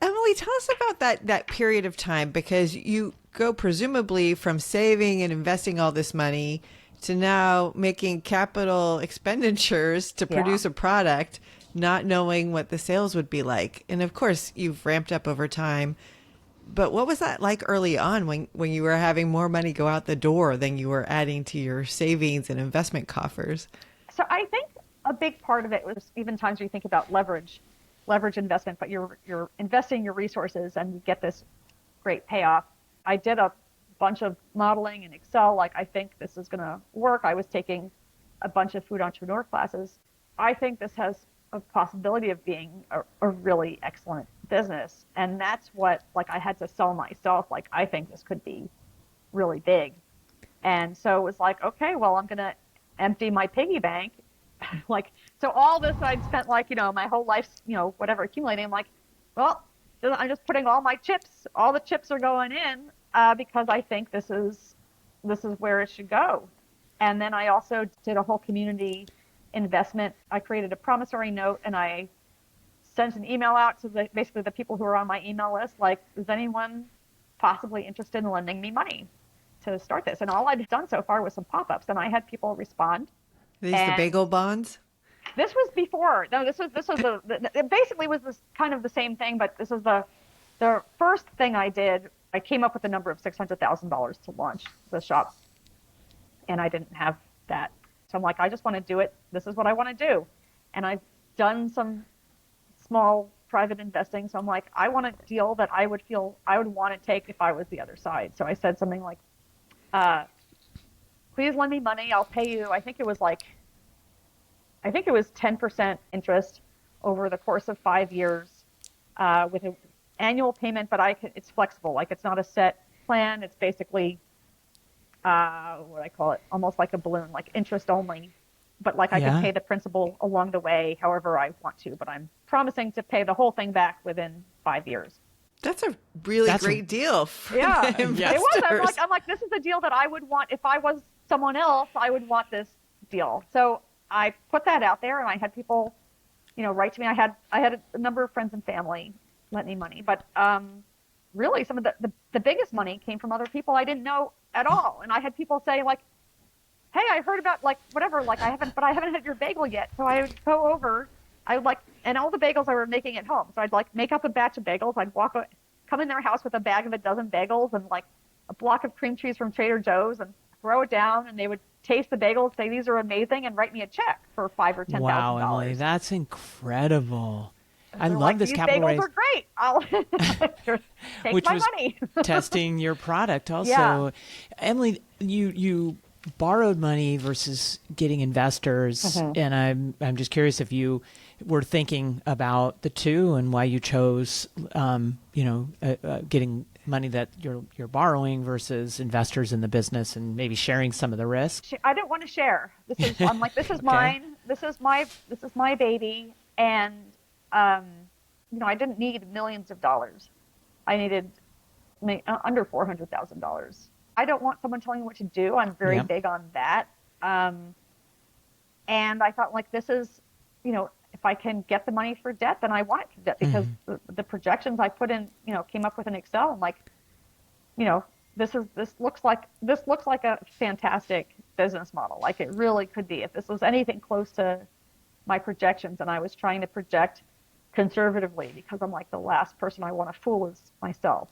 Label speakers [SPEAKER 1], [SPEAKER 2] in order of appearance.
[SPEAKER 1] Emily, tell us about that period of time, because you go presumably from saving and investing all this money to now making capital expenditures to
[SPEAKER 2] Yeah.
[SPEAKER 1] produce a product, not knowing what the sales would be like. And of course, you've ramped up over time. But what was that like early on when you were having more money go out the door than you were adding to your savings and investment coffers?
[SPEAKER 2] So I think a big part of it was even times where you think about leverage investment, but you're investing your resources and you get this great payoff. I did a bunch of modeling in Excel, like I think this is going to work. I was taking a bunch of food entrepreneur classes. I think this has a possibility of being a really excellent business. And that's what, like, I had to sell myself. Like, I think this could be really big. And so it was like, okay, well, I'm going to empty my piggy bank. Like, so all this I'd spent, like, my whole life, whatever, accumulating. I'm like, well, I'm just putting all my chips, all the chips are going in because I think this is where it should go. And then I also did a whole community investment. I created a promissory note and I sent an email out to basically the people who are on my email list, like, is anyone possibly interested in lending me money to start this? And all I'd done so far was some pop-ups, and I had people respond.
[SPEAKER 1] These the
[SPEAKER 2] And
[SPEAKER 1] bagel bonds?
[SPEAKER 2] this was before. No, this was it basically was this kind of the same thing, but this was the first thing I did. I came up with a number of $600,000 to launch the shop, and I didn't have that. So I'm like, I just want to do it. This is what I want to do. And I've done some small private investing. So I'm like, I want a deal that I would feel I would want to take if I was the other side. So I said something like, please lend me money. I'll pay you. I think it was 10% interest over the course of 5 years with an annual payment, but it's flexible. Like, it's not a set plan. It's basically what I call it, almost like a balloon, like interest only. But like I could pay the principal along the way, however I want to. But I'm promising to pay the whole thing back within 5 years.
[SPEAKER 1] That's a really great deal for
[SPEAKER 2] Yeah,
[SPEAKER 1] the
[SPEAKER 2] it was.
[SPEAKER 1] investors.
[SPEAKER 2] I'm like, this is a deal that I would want if I was someone else. I would want this deal. So I put that out there, and I had people, write to me. I had a number of friends and family lend me money, but really, some of the biggest money came from other people I didn't know at all. And I had people say, like, hey, I heard about, like, whatever, like, I haven't had your bagel yet. So I would go over, and all the bagels I were making at home. So I'd, like, make up a batch of bagels. I'd come in their house with a bag of a dozen bagels and, like, a block of cream cheese from Trader Joe's and throw it down. And they would taste the bagels, say these are amazing, and write me a check for $5,000 or $10,000.
[SPEAKER 3] Wow, Emily, that's incredible. I love
[SPEAKER 2] like,
[SPEAKER 3] this
[SPEAKER 2] these
[SPEAKER 3] capital
[SPEAKER 2] bagels
[SPEAKER 3] raise.
[SPEAKER 2] are great. I'll take
[SPEAKER 3] Which
[SPEAKER 2] my
[SPEAKER 3] was
[SPEAKER 2] money.
[SPEAKER 3] testing your product also.
[SPEAKER 2] Yeah.
[SPEAKER 3] Emily, you borrowed money versus getting investors, and I'm just curious if you were thinking about the two and why you chose getting money that you're borrowing versus investors in the business and maybe sharing some of the risk.
[SPEAKER 2] I didn't want to share. I'm like, this is mine. This is my baby, and I didn't need millions of dollars. I needed under $400,000. I don't want someone telling me what to do. I'm very big on that. And I thought, like, this is, if I can get the money for debt, then I want it for debt, because the projections I put in, came up with an Excel. I'm like, this looks like a fantastic business model. Like, it really could be if this was anything close to my projections. And I was trying to project conservatively because I'm like, the last person I want to fool is myself.